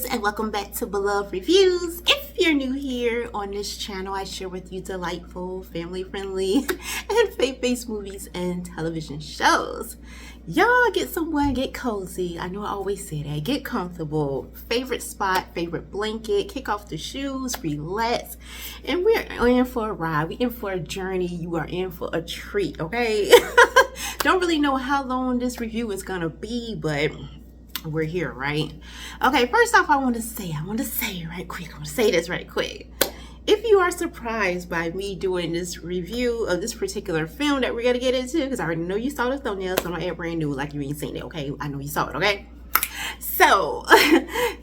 friends, and welcome back to Beloved Reviews. If you're new here on this channel, I share with you delightful, family-friendly, and faith-based movies and television shows. Y'all get somewhere, get cozy. I know I always say that. Get comfortable. Favorite spot, favorite blanket, kick off the shoes, relax. And we're in for a ride. We're in for a journey. You are in for a treat, okay? Don't really know how long this review is gonna be, but we're here, right? Okay, first off, I want to say it right quick. I'm gonna say this right quick. If you are surprised by me doing this review of this particular film that we're gonna get into, because I already know you saw the thumbnail, so I'm not brand new like you ain't seen it, okay? I know you saw it, okay? So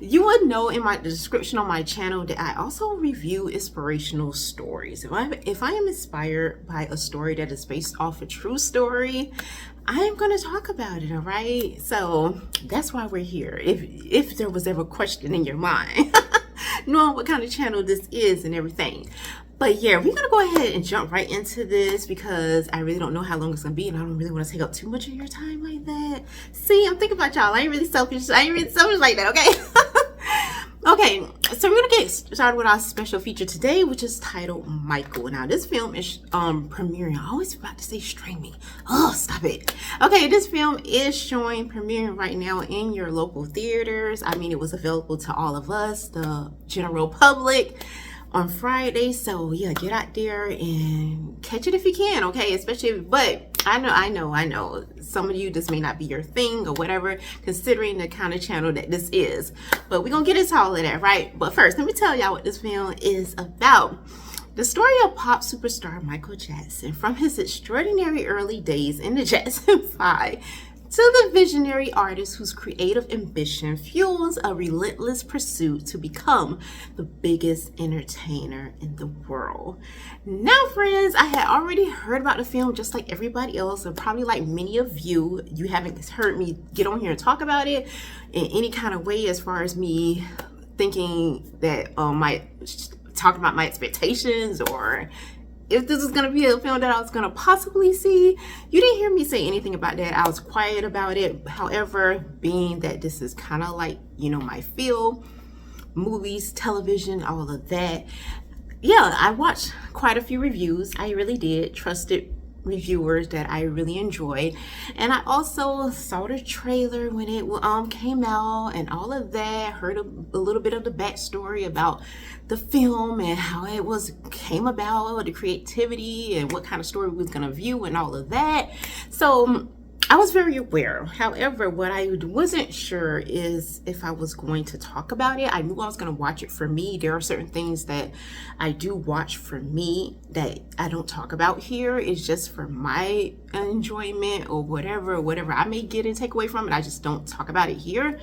you would know in my description on my channel that I also review inspirational stories. If I am inspired by a story that is based off a true story, I am going to talk about it, all right? So that's why we're here. If there was ever a question in your mind, knowing what kind of channel this is and everything. But yeah, we're going to go ahead and jump right into this because I really don't know how long it's going to be and I don't really want to take up too much of your time like that. See, I'm thinking about y'all. I ain't really selfish like that, okay? Okay, so we're going to get started with our special feature today, which is titled Michael. Now, this film is premiering. I always about to say streaming. Oh, stop it. Okay, this film is premiering right now in your local theaters. I mean, it was available to all of us, the general public, on Friday. So yeah, get out there and catch it if you can, okay? But I know some of you, this may not be your thing or whatever, considering the kind of channel that this is, but we're gonna get into all of that, right? But first, let me tell y'all what this film is about. The story of pop superstar Michael Jackson, from his extraordinary early days in the Jackson 5 to the visionary artist whose creative ambition fuels a relentless pursuit to become the biggest entertainer in the world. Now, friends, I had already heard about the film just like everybody else, and probably like many of you, you haven't heard me get on here and talk about it in any kind of way as far as me thinking that talk about my expectations or if this is going to be a film that I was going to possibly see. You didn't hear me say anything about that. I was quiet about it. However, being that this is kind of like, you know, my field, movies, television, all of that. Yeah, I watched quite a few reviews. I really did. Trusted reviewers that I really enjoy, and I also saw the trailer when it came out and all of that. Heard a little bit of the backstory about the film and how it came about, the creativity and what kind of story we was gonna view and all of that. So I was very aware. However, what I wasn't sure is if I was going to talk about it. I knew I was going to watch it for me. There are certain things that I do watch for me that I don't talk about here. It's just for my enjoyment or whatever I may get and take away from it. I just don't talk about it here.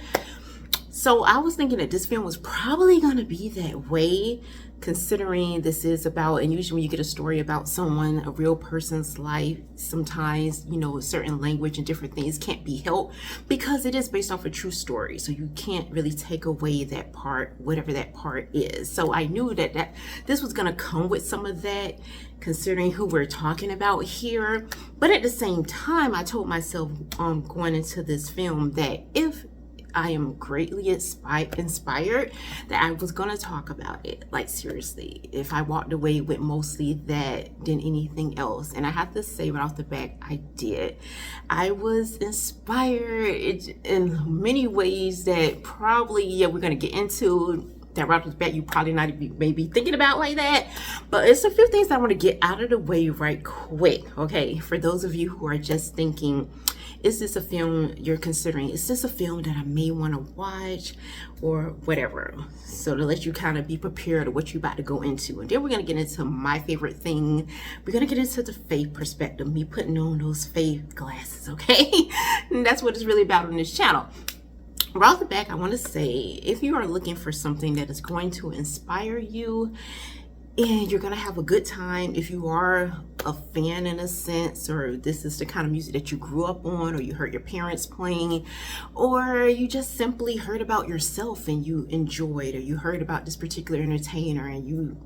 So I was thinking that this film was probably going to be that way, considering this is about, and usually when you get a story about someone, a real person's life, sometimes, you know, certain language and different things can't be helped because it is based off a true story. So you can't really take away that part, whatever that part is. So I knew that this was going to come with some of that, considering who we're talking about here. But at the same time, I told myself going into this film that if I am greatly inspired, that I was going to talk about it. Like, seriously, if I walked away with mostly that than anything else. And I have to say right off the bat, I did. I was inspired in many ways that probably, yeah, we're going to get into that right off the bat. You probably not maybe thinking about like that. But it's a few things that I want to get out of the way right quick. Okay, for those of you who are just thinking, is this a film you're considering? Is this a film that I may want to watch or whatever? So to let you kind of be prepared of what you're about to go into. And then we're going to get into my favorite thing. We're going to get into the faith perspective, me putting on those faith glasses, okay? And that's what it's really about on this channel. Right off the back, I want to say, if you are looking for something that is going to inspire you, and you're gonna have a good time, if you are a fan in a sense, or this is the kind of music that you grew up on, or you heard your parents playing, or you just simply heard about yourself and you enjoyed, or you heard about this particular entertainer and you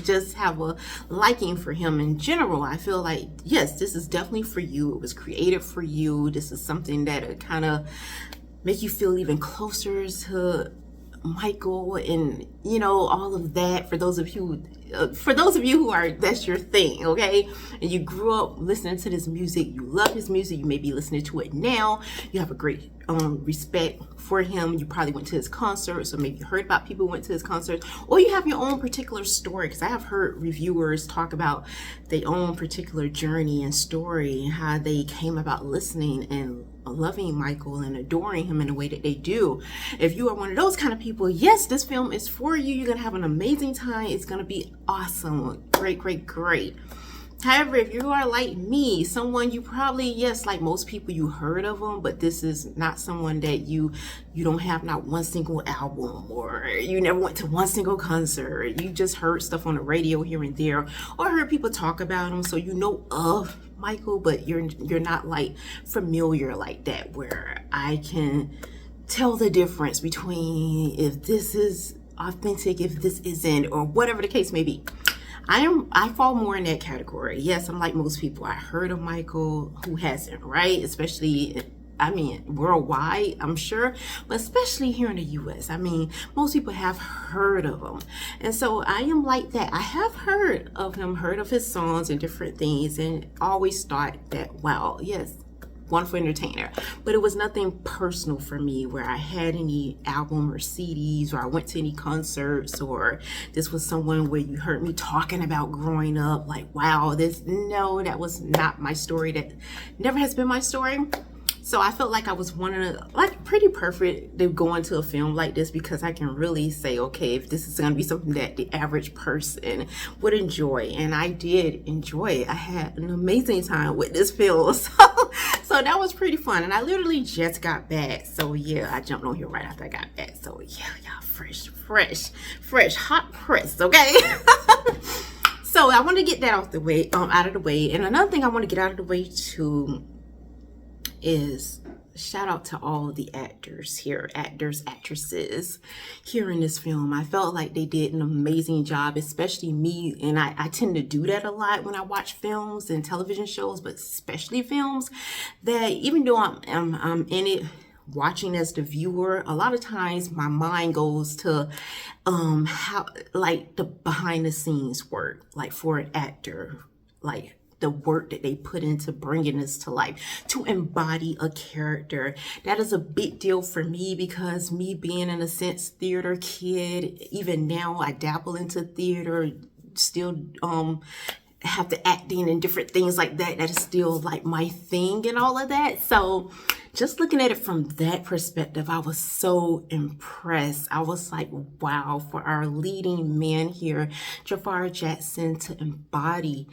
just have a liking for him in general, I feel like, yes, this is definitely for you. It was created for you. This is something that kind of make you feel even closer to Michael and, you know, all of that. For those of you who are, that's your thing, okay? And you grew up listening to this music, you love his music, you may be listening to it now, you have a great respect for him, you probably went to his concerts, or maybe you heard about people who went to his concerts, or you have your own particular story, because I have heard reviewers talk about their own particular journey and story and how they came about listening and loving Michael and adoring him in the way that they do. If you are one of those kind of people, yes, this film is for you. You're gonna have an amazing time. It's gonna be awesome. Great. However, if you are like me, someone you probably, yes, like most people, you heard of them, but this is not someone that you don't have not one single album, or you never went to one single concert. You just heard stuff on the radio here and there, or heard people talk about him, so you know of Michael, but you're not like familiar like that, where I can tell the difference between if this is authentic, if this isn't, or whatever the case may be. I fall more in that category. Yes, I'm like most people. I heard of Michael. Who hasn't, right? Especially, I mean, worldwide, I'm sure, but especially here in the U.S. I mean, most people have heard of him. And so I am like that. I have heard of him, heard of his songs and different things, and always thought that, wow, yes, wonderful entertainer. But it was nothing personal for me where I had any album or CDs, or I went to any concerts, or this was someone where you heard me talking about growing up, like, wow, no, that was not my story. That never has been my story. So I felt like I was one of the, like, pretty perfect to go into a film like this, because I can really say, okay, if this is going to be something that the average person would enjoy, and I did enjoy it. I had an amazing time with this film. So that was pretty fun. And I literally just got back. So yeah, I jumped on here right after I got back. So yeah, y'all fresh, hot press, okay? So I want to get that out of the way. And another thing I want to get out of the way too is shout out to all the actors, actresses here in this film. I felt like they did an amazing job, especially me. And I tend to do that a lot when I watch films and television shows, but especially films, that even though I'm in it watching as the viewer, a lot of times my mind goes to how, like, the behind the scenes work, like for an actor, like the work that they put into bringing this to life, to embody a character. That is a big deal for me, because me being, in a sense, theater kid, even now I dabble into theater, still have the acting and different things like that. That is still like my thing and all of that. So just looking at it from that perspective, I was so impressed. I was like, wow, for our leading man here, Jaafar Jackson, to embody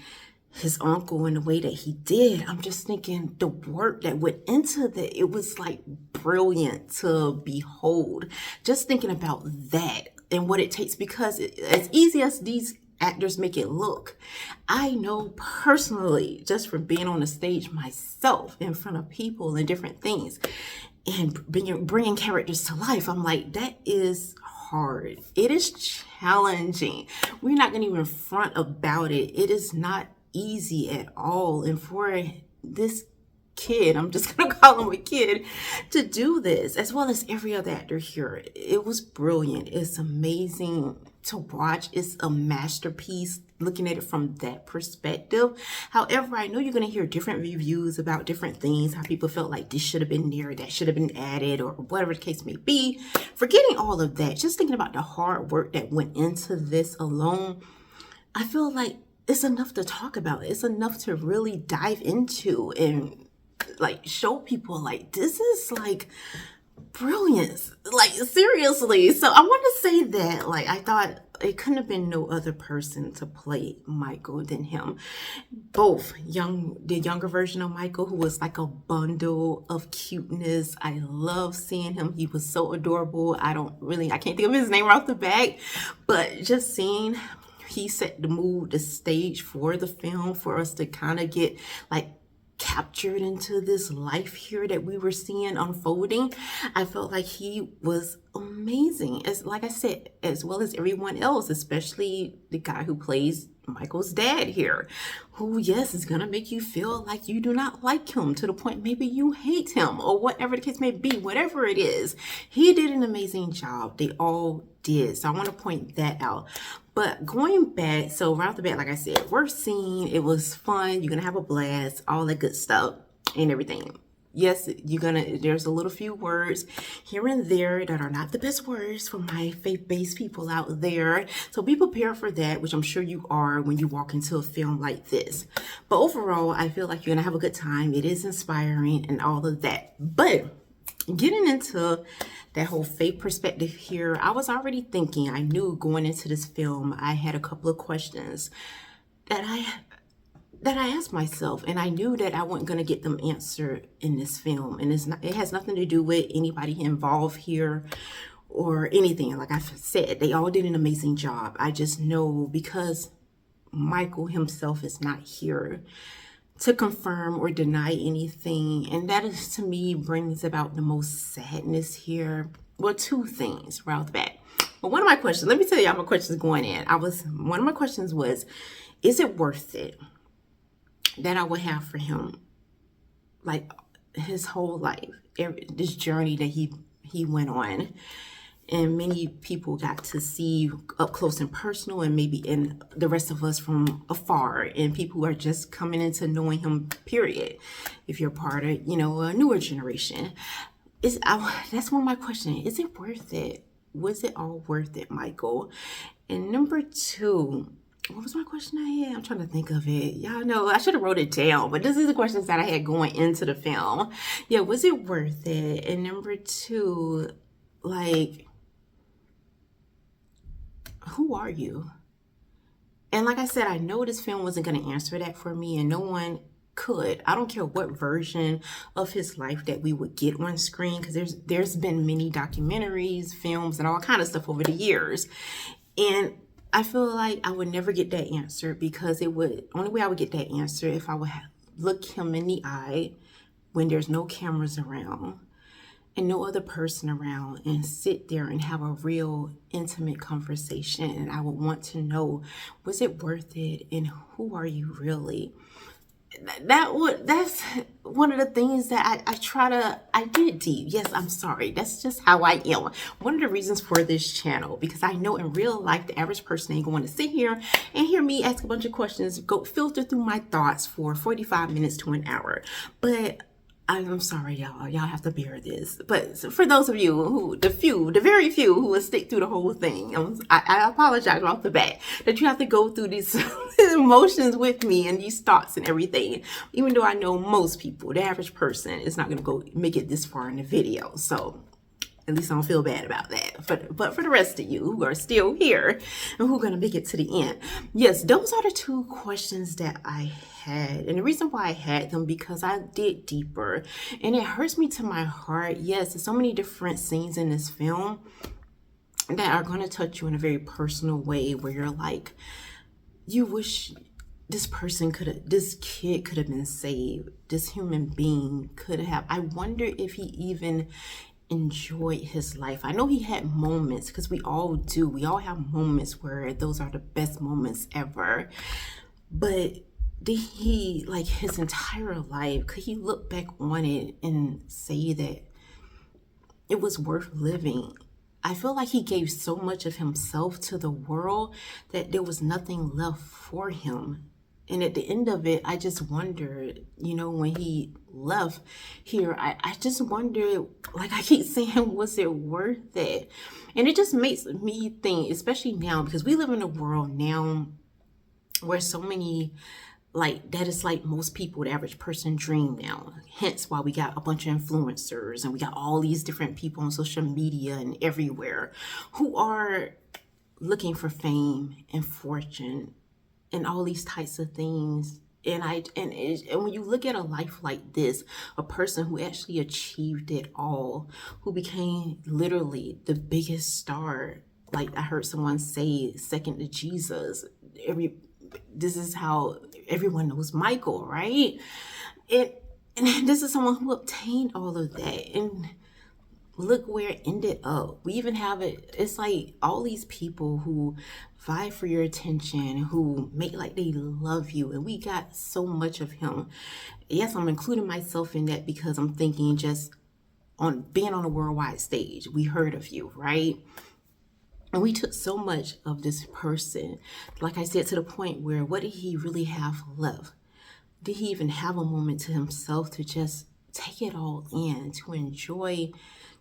his uncle in the way that he did. I'm just thinking the work that went into that, it was like brilliant to behold. Just thinking about that and what it takes, because as easy as these actors make it look, I know personally, just from being on the stage myself in front of people and different things, and bringing characters to life, I'm like, that is hard. It is challenging. We're not going to even front about it. It is not easy at all. And for this kid, I'm just gonna call him a kid, to do this, as well as every other actor here, it was brilliant. It's amazing to watch. It's a masterpiece, looking at it from that perspective. However, I know you're going to hear different reviews about different things, how people felt like this should have been there, that should have been added, or whatever the case may be. Forgetting all of that, just thinking about the hard work that went into this alone, I feel like it's enough to talk about. It's enough to really dive into and like show people, like, this is like brilliance, like, seriously. So I want to say that, like, I thought it couldn't have been no other person to play Michael than him. Both the younger version of Michael, who was like a bundle of cuteness. I love seeing him. He was so adorable. I can't think of his name right off the bat, but just seeing, he set the mood, the stage for the film, for us to kind of get like captured into this life here that we were seeing unfolding. I felt like he was amazing, as like I said, as well as everyone else, especially the guy who plays Michael's dad here, who, yes, is gonna make you feel like you do not like him to the point maybe you hate him, or whatever the case may be. Whatever it is, he did an amazing job. They all did. So I want to point that out. But going back, so right off the bat, like I said, we're seeing, it was fun. You're gonna have a blast, all that good stuff and everything. Yes, there's a little few words here and there that are not the best words for my faith-based people out there. So be prepared for that, which I'm sure you are when you walk into a film like this. But overall, I feel like you're gonna have a good time. It is inspiring and all of that. But getting into that whole faith perspective here, I was already thinking, I knew going into this film, I had a couple of questions that I asked myself, and I knew that I wasn't going to get them answered in this film. And it has nothing to do with anybody involved here or anything. Like I said, they all did an amazing job. I just know because Michael himself is not here to confirm or deny anything. And that is, to me, brings about the most sadness here. Well, two things right off the bat. But one of my questions, let me tell you my questions going in. One of my questions was, is it worth it that I would have for him, like his whole life, this journey that he went on, and many people got to see up close and personal, and maybe in the rest of us from afar, and people who are just coming into knowing him, period. If you're part of, a newer generation. That's one of my questions. Is it worth it? Was it all worth it, Michael? And number two, what was my question I had? I'm trying to think of it. Y'all know, I should have wrote it down, but this is the questions that I had going into the film. Yeah, was it worth it? And number two, like, who are you? And like I said, I know this film wasn't going to answer that for me, and no one could. I don't care what version of his life that we would get on screen, because there's been many documentaries, films, and all kind of stuff over the years. And I feel like I would never get that answer, because only way I would get that answer if I would look him in the eye when there's no cameras around and no other person around, and sit there and have a real intimate conversation. And I would want to know, was it worth it? And who are you really? That's one of the things that I get deep. Yes, I'm sorry. That's just how I am. One of the reasons for this channel, because I know in real life, the average person ain't going to sit here and hear me ask a bunch of questions, go filter through my thoughts for 45 minutes to an hour. But I'm sorry, y'all. Y'all have to bear this. But for those of you the very few who will stick through the whole thing, I apologize off the bat that you have to go through these emotions with me and these thoughts and everything. Even though I know most people, the average person, is not going to go make it this far in the video. So at least I don't feel bad about that. But for the rest of you who are still here and who are going to make it to the end, yes, those are the two questions that I had. And the reason why I had them, because I dig deeper, and it hurts me to my heart. Yes, there's so many different scenes in this film that are going to touch you in a very personal way, where you're like, you wish this kid could have been saved. This human being could have. I wonder if he even enjoyed his life. I know he had moments, because we all do. We all have moments where those are the best moments ever. But did he, like his entire life, could he look back on it and say that it was worth living? I feel like he gave so much of himself to the world that there was nothing left for him. And at the end of it, I just wondered, when he left here, I just wondered, like I keep saying, was it worth it? And it just makes me think, especially now, because we live in a world now where so many, like, that is like most people, the average person, dream now. Hence why we got a bunch of influencers, and we got all these different people on social media and everywhere who are looking for fame and fortune and all these types of things. And when you look at a life like this, a person who actually achieved it all, who became literally the biggest star, like I heard someone say, second to Jesus. This is how everyone knows Michael, right? And this is someone who obtained all of that. And look where it ended up. We even have it. It's like all these people who vie for your attention, who make like they love you. And we got so much of him. Yes, I'm including myself in that because I'm thinking just on being on a worldwide stage. We heard of you, right? And we took so much of this person, like I said, to the point where what did he really have left? Did he even have a moment to himself to just take it all in, to enjoy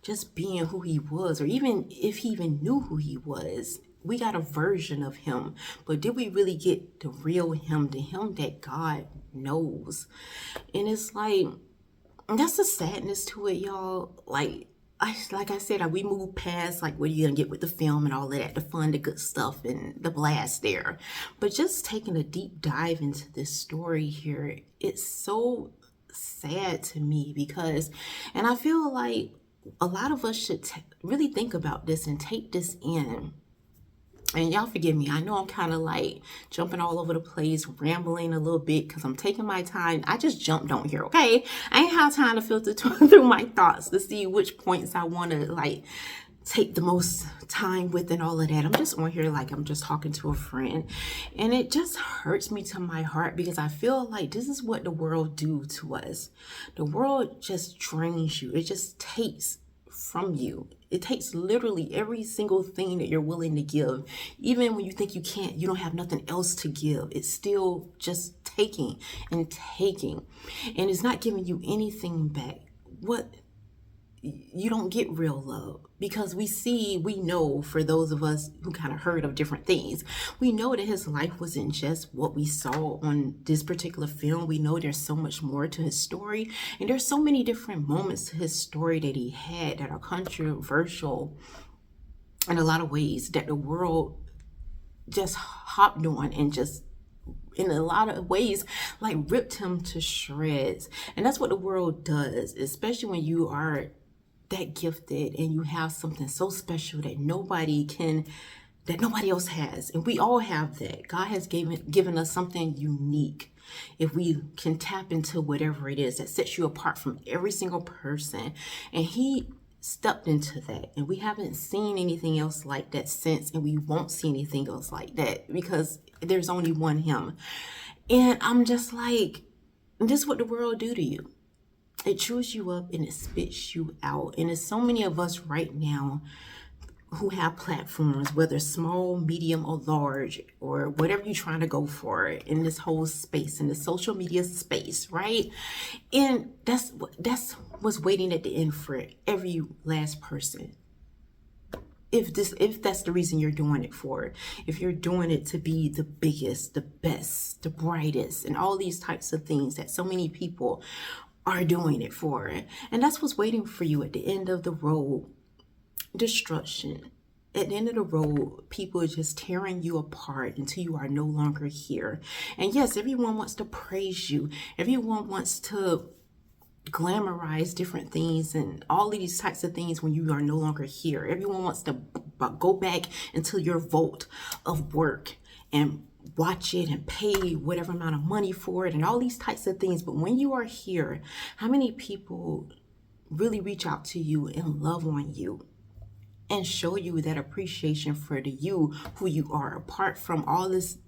just being who he was, or even if he even knew who he was? We got a version of him, but did we really get the real him, the him that God knows? And it's like, that's the sadness to it, y'all. Like I said, we move past like what are you gonna get with the film and all of that, the fun, the good stuff, and the blast there. But just taking a deep dive into this story here, it's so sad to me because, and I feel like a lot of us should really think about this and take this in. And y'all forgive me, I know I'm kind of like jumping all over the place, rambling a little bit because I'm taking my time. I just jumped on here, okay? I ain't have time to filter through my thoughts to see which points I want to like take the most time with and all of that. I'm just on here like I'm just talking to a friend. And it just hurts me to my heart because I feel like this is what the world do to us. The world just drains you. It just takes from you. It takes literally every single thing that you're willing to give. Even when you think you can't, you don't have nothing else to give. It's still just taking and taking. And it's not giving you anything back. You don't get real love because we know for those of us who kind of heard of different things, we know that his life wasn't just what we saw on this particular film. We know there's so much more to his story, and there's so many different moments to his story that he had that are controversial in a lot of ways that the world just hopped on and just in a lot of ways like ripped him to shreds. And that's what the world does, especially when you are that gifted and you have something so special that nobody else has. And we all have that. God has given us something unique. If we can tap into whatever it is that sets you apart from every single person. And he stepped into that, and we haven't seen anything else like that since, and we won't see anything else like that because there's only one him. And I'm just like, this is what the world do to you. It chews you up and it spits you out. And there's so many of us right now who have platforms, whether small, medium, or large, or whatever you're trying to go for in this whole space, in the social media space, right? And that's what's waiting at the end for every last person. If that's the reason you're doing it for, if you're doing it to be the biggest, the best, the brightest, and all these types of things that so many people are doing it for. And that's what's waiting for you at the end of the road. Destruction. At the end of the road, people are just tearing you apart until you are no longer here. And yes, everyone wants to praise you. Everyone wants to glamorize different things and all of these types of things when you are no longer here. Everyone wants to go back into your vault of work and watch it and pay whatever amount of money for it and all these types of things. But when you are here, how many people really reach out to you and love on you and show you that appreciation for the you who you are, apart from all this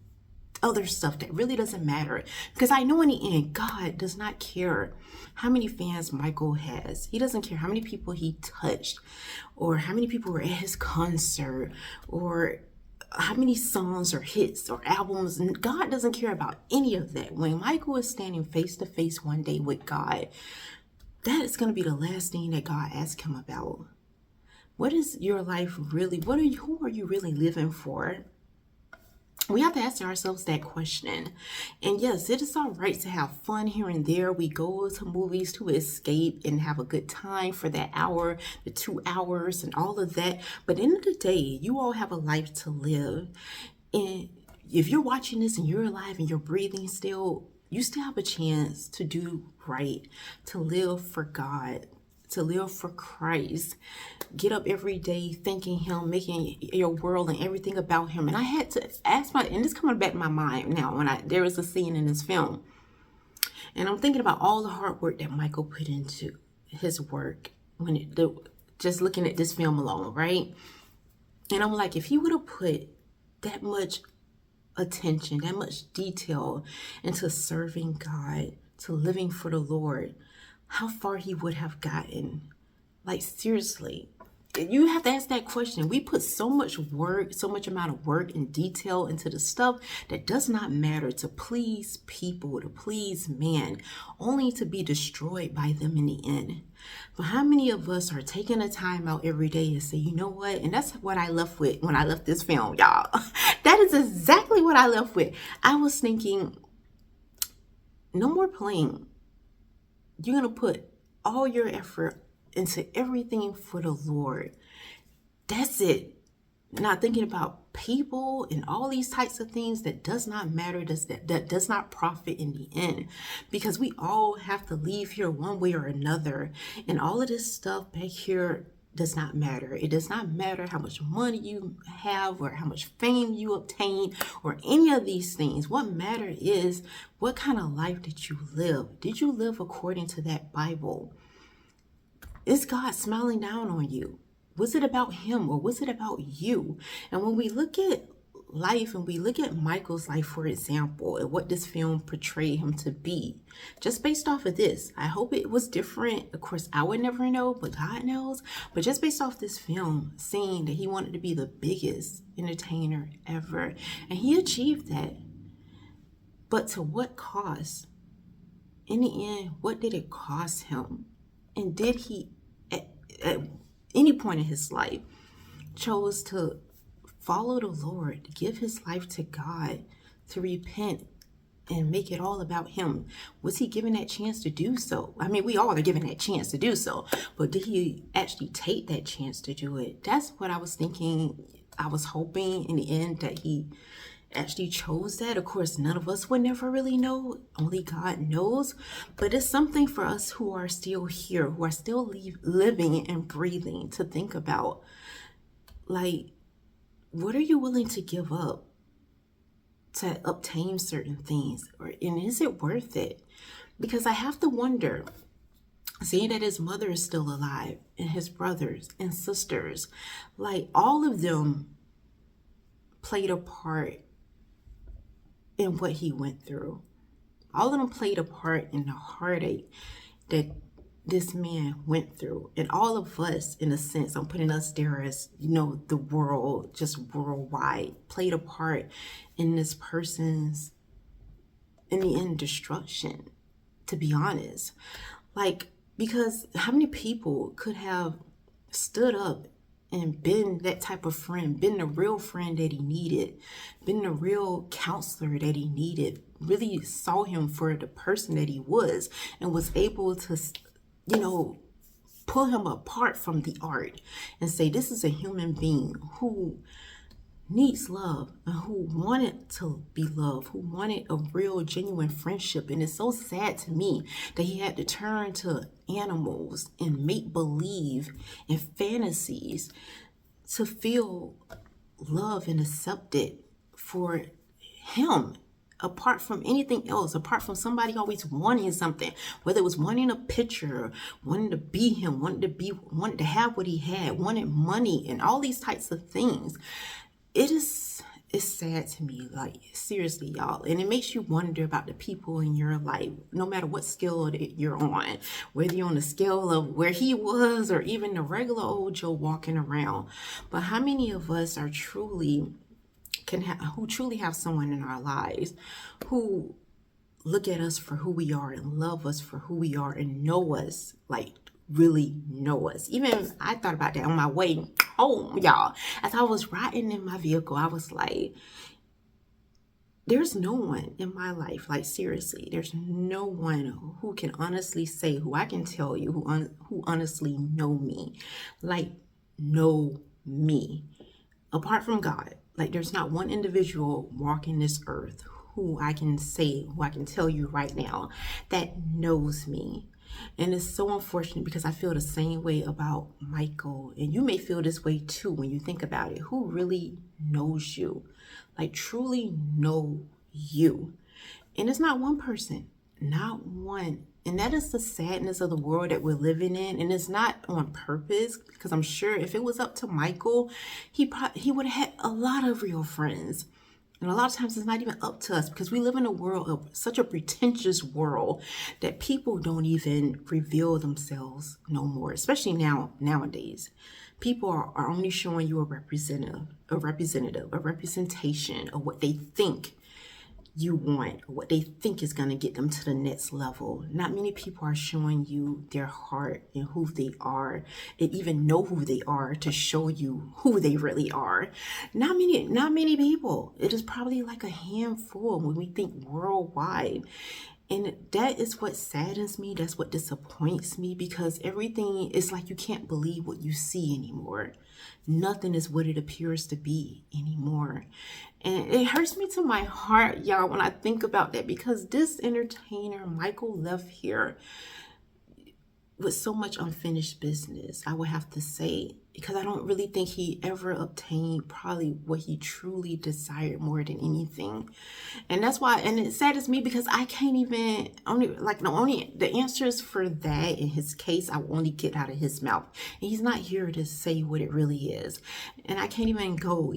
other stuff that really doesn't matter? Because I know in the end, God does not care how many fans Michael has. He doesn't care how many people he touched or how many people were at his concert or how many songs or hits or albums. And God doesn't care about any of that. When Michael is standing face to face one day with God, that is going to be the last thing that God asks him about. What is your life really? Who are you really living for? We have to ask ourselves that question. And yes, it is all right to have fun here and there. We go to movies to escape and have a good time for that hour, the 2 hours, and all of that. But at the end of the day, you all have a life to live. And if you're watching this and you're alive and you're breathing still, you still have a chance to do right, to live for God, to live for Christ. Get up every day thanking him, making your world and everything about him. And I had to ask and this coming back to my mind now when there was a scene in this film. And I'm thinking about all the hard work that Michael put into his work just looking at this film alone, right? And I'm like, if he would have put that much attention, that much detail into serving God, to living for the Lord, how far he would have gotten. Like, seriously, you have to ask that question. We put so much work, so much amount of work and detail into the stuff that does not matter, to please people, to please man, only to be destroyed by them in the end. But how many of us are taking a time out every day to say, you know what? And that's what I left with when I left this film, y'all. That is exactly what I left with. I was thinking, no more playing. You're going to put all your effort into everything for the Lord. That's it. Not thinking about people and all these types of things that does not matter, that does not profit in the end, because we all have to leave here one way or another, and all of this stuff back here does not matter. It does not matter how much money you have or how much fame you obtain or any of these things. What matters is what kind of life did you live? Did you live according to that Bible? Is God smiling down on you? Was it about him or was it about you? And when we look at life and we look at Michael's life, for example, and what this film portrayed him to be, just based off of this, I hope it was different. Of course, I would never know, but God knows. But just based off this film, seeing that he wanted to be the biggest entertainer ever, and he achieved that. But to what cost? In the end, what did it cost him? And did he, at any point in his life, chose to follow the Lord, to give his life to God, to repent and make it all about him? Was he given that chance to do so? I mean, we all are given that chance to do so, but did he actually take that chance to do it? That's what I was thinking. I was hoping in the end that he actually chose that. Of course, none of us would never really know. Only God knows. But it's something for us who are still here, who are still living and breathing, to think about. Like, what are you willing to give up to obtain certain things? And is it worth it? Because I have to wonder, seeing that his mother is still alive and his brothers and sisters, like all of them played a part in what he went through. All of them played a part in the heartache that this man went through. And all of us, in a sense, I'm putting us there as, the world, just worldwide, played a part in this person's, in the end, destruction, to be honest. Like, because how many people could have stood up and been that type of friend, been the real friend that he needed, been the real counselor that he needed, really saw him for the person that he was, and was able to, pull him apart from the art and say, this is a human being who needs love and who wanted to be loved, who wanted a real, genuine friendship. And it's so sad to me that he had to turn to animals and make believe and fantasies to feel love and accepted for him, apart from anything else, apart from somebody always wanting something, whether it was wanting a picture, wanting to be him, wanting to have what he had, wanted money, and all these types of things. It's sad to me, like, seriously, y'all. And it makes you wonder about the people in your life, no matter what scale that you're on, whether you're on the scale of where he was or even the regular old Joe walking around. But how many of us are who truly have someone in our lives who look at us for who we are and love us for who we are and know us, like really know us? Even I thought about that on my way home, y'all. As I was riding in my vehicle, I was like, there's no one in my life, like seriously, there's no one who can honestly say, who I can tell you, who honestly know me, like know me, apart from God. Like, there's not one individual walking this earth who I can tell you right now that knows me. And it's so unfortunate, because I feel the same way about Michael. And you may feel this way too when you think about it. Who really knows you? Like, truly know you. And it's not one person. Not one. And that is the sadness of the world that we're living in. And it's not on purpose, because I'm sure if it was up to Michael, he would have had a lot of real friends. And a lot of times it's not even up to us, because we live in a world of such a pretentious world that people don't even reveal themselves no more, especially nowadays. People are only showing you a representation of what they think you want, or what they think is going to get them to the next level. Not many people are showing you their heart and who they are, and even know who they are to show you who they really are. Not many people. It is probably like a handful when we think worldwide. And that is what saddens me. That's what disappoints me, because everything is like you can't believe what you see anymore. Nothing is what it appears to be anymore. And it hurts me to my heart, y'all, when I think about that, because this entertainer, Michael, left here with so much unfinished business, I would have to say, because I don't really think he ever obtained probably what he truly desired more than anything. And that's why, and it saddens me, because I can't even, the answers for that in his case, I will only get out of his mouth. And he's not here to say what it really is. And I can't even go,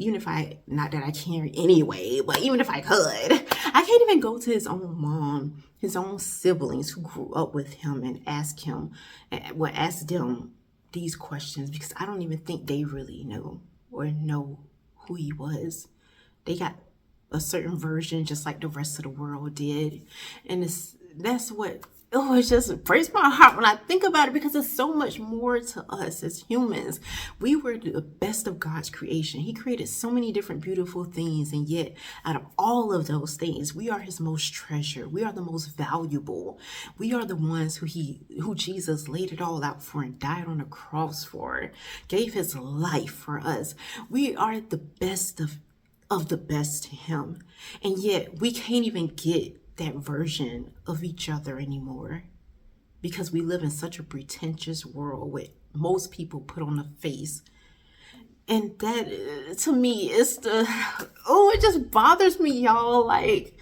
not that I can anyway, but even if I could, I can't even go to his own mom, his own siblings who grew up with him, and ask them these questions, because I don't even think they really know who he was. They got a certain version just like the rest of the world did. And that's what, it just breaks my heart when I think about it, because there's so much more to us as humans. We were the best of God's creation. He created so many different beautiful things, and yet out of all of those things, we are his most treasured. We are the most valuable. We are the ones who Jesus laid it all out for and died on the cross for, gave his life for us. We are the best of the best to him. And yet we can't even get that version of each other anymore, because we live in such a pretentious world where most people put on a face. And that, to me, is it just bothers me, y'all. Like,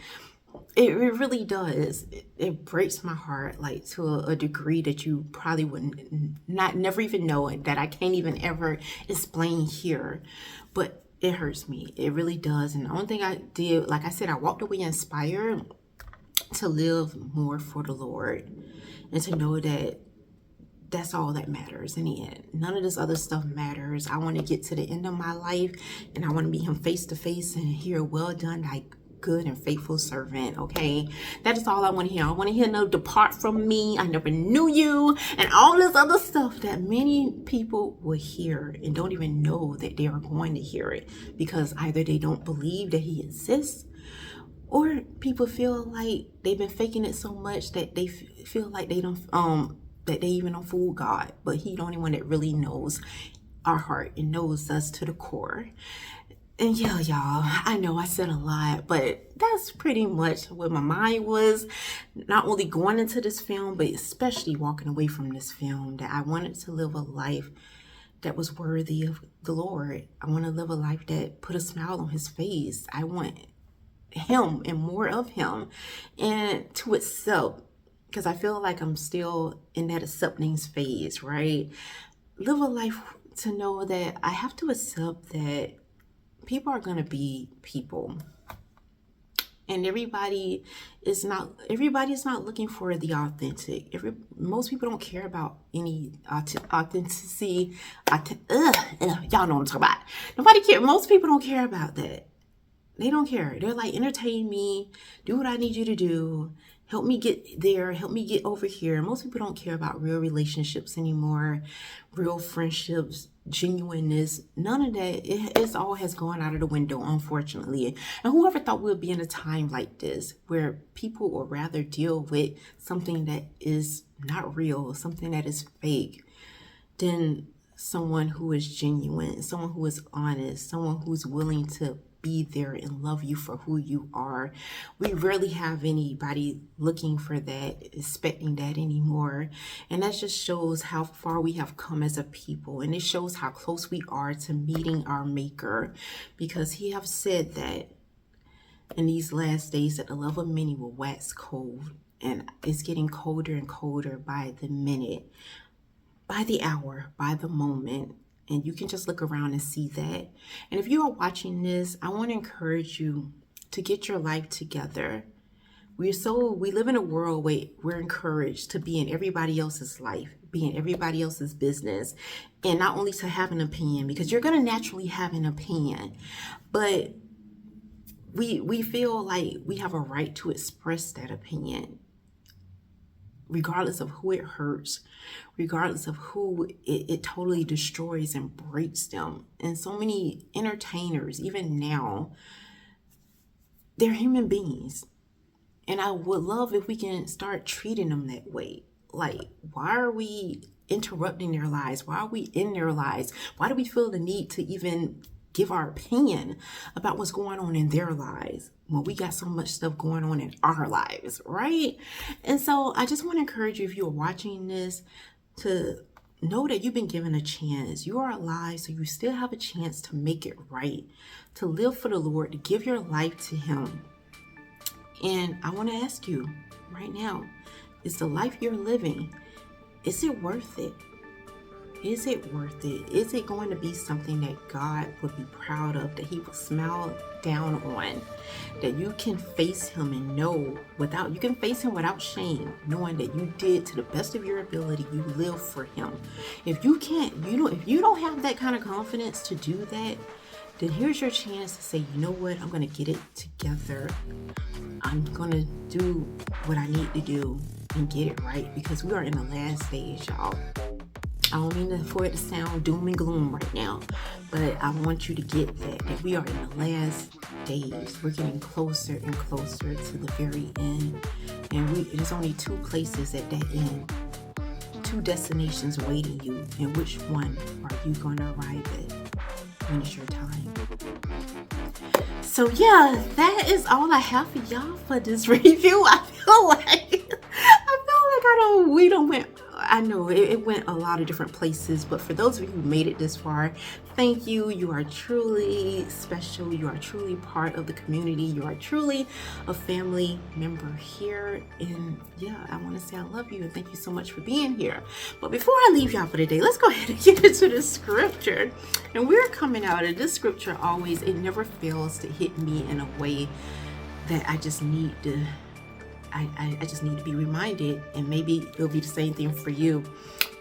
it really does. It breaks my heart, like, to a degree that you probably would never even know it, that I can't even ever explain here. But it hurts me. It really does. And the only thing I did, like I said, I walked away inspired to live more for the Lord, and to know that that's all that matters in the end. None of this other stuff matters. I want to get to the end of my life, and I want to meet him face to face and hear, "Well done, thy good and faithful servant." Okay, that is all I want to hear. I want to hear no "depart from me, I never knew you," and all this other stuff that many people will hear and don't even know that they are going to hear it, because either they don't believe that he exists, or people feel like they've been faking it so much that they feel like they don't that they even don't fool God. But he the only one that really knows our heart and knows us to the core. And yeah, y'all, I know I said a lot, but that's pretty much what my mind was, not only going into this film, but especially walking away from this film, that I wanted to live a life that was worthy of the Lord. I want to live a life that put a smile on his face. I want him and more of him, and to accept, because I feel like I'm still in that accepting phase, right? Live a life to know that I have to accept that people are going to be people, and everybody's not looking for the authentic. Most people don't care about any authenticity. Y'all know what I'm talking about. Nobody cares. Most people don't care about that. They don't care. They're like, entertain me, do what I need you to do, help me get there, help me get over here. Most people don't care about real relationships anymore, real friendships, genuineness. None of that. It's all has gone out of the window, unfortunately. And whoever thought we would be in a time like this, where people would rather deal with something that is not real, something that is fake, than someone who is genuine, someone who is honest, someone who's willing to be there and love you for who you are. We rarely have anybody looking for that, expecting that anymore. And that just shows how far we have come as a people. And it shows how close we are to meeting our Maker, because he have said that in these last days that the love of many will wax cold. and it's getting colder and colder by the minute, by the hour, by the moment. And you can just look around and see that. And if you are watching this, I want to encourage you to get your life together. We live in a world where we're encouraged to be in everybody else's life, be in everybody else's business, and not only to have an opinion, because you're going to naturally have an opinion, but we feel like we have a right to express that opinion, regardless of who it hurts, regardless of who it totally destroys and breaks them. And so many entertainers, even now, they're human beings. And I would love if we can start treating them that way. Like, why are we interrupting their lives? Why are we in their lives? Why do we feel the need to even give our opinion about what's going on in their lives when we got so much stuff going on in our lives, right? And so I just want to encourage you, if you're watching this, to know that you've been given a chance. You are alive, so you still have a chance to make it right, to live for the Lord, to give your life to Him. And I want to ask you right now, is the life you're living, is it worth it? Is it worth it? Is it going to be something that God would be proud of, that He would smile down on, that you can face Him and know you can face Him without shame, knowing that you did to the best of your ability, you live for Him. If you don't have that kind of confidence to do that, then here's your chance to say, you know what, I'm going to get it together. I'm going to do what I need to do and get it right, because we are in the last days, y'all. I don't mean for it to sound doom and gloom right now, but I want you to get that we are in the last days. We're getting closer and closer to the very end. And there's only two places at that end, two destinations waiting you. And which one are you going to arrive at when it's your time? So yeah, that is all I have for y'all for this review. I know it went a lot of different places, but for those of you who made it this far, thank you. You are truly special. You are truly part of the community. You are truly a family member here. And yeah, I want to say I love you and thank you so much for being here. But before I leave y'all for today, let's go ahead and get into the scripture. And we're coming out of this scripture always. It never fails to hit me in a way that I just need to be reminded, and maybe it'll be the same thing for you.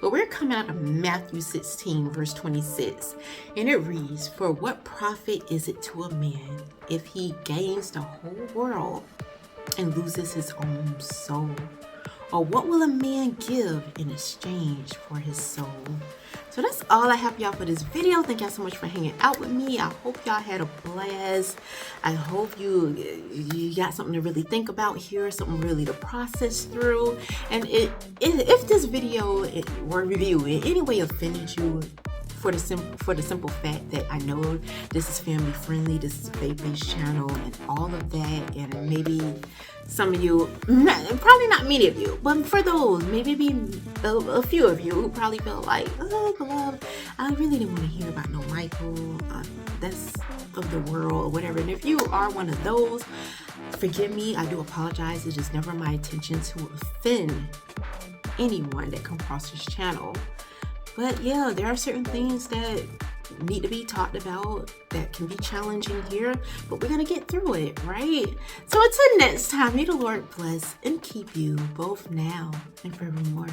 But we're coming out of Matthew 16, verse 26, and it reads, "For what profit is it to a man if he gains the whole world and loses his own soul? Or what will a man give in exchange for his soul?" So that's all I have y'all for this video. Thank y'all so much for hanging out with me. I hope y'all had a blast. I hope you got something to really think about here, something really to process through. And if this video or review in any way offended you, for the simple fact that I know this is family friendly, this is a faith-based channel and all of that, and maybe some of you, probably not many of you, but for those, maybe a few of you who probably feel like, oh, beloved, I really didn't want to hear about no Michael, that's of the world or whatever. And if you are one of those, forgive me, I do apologize. It is never my intention to offend anyone that comes across this channel. But yeah, there are certain things that need to be talked about that can be challenging here, but we're going to get through it, right? So until next time, may the Lord bless and keep you both now and forevermore.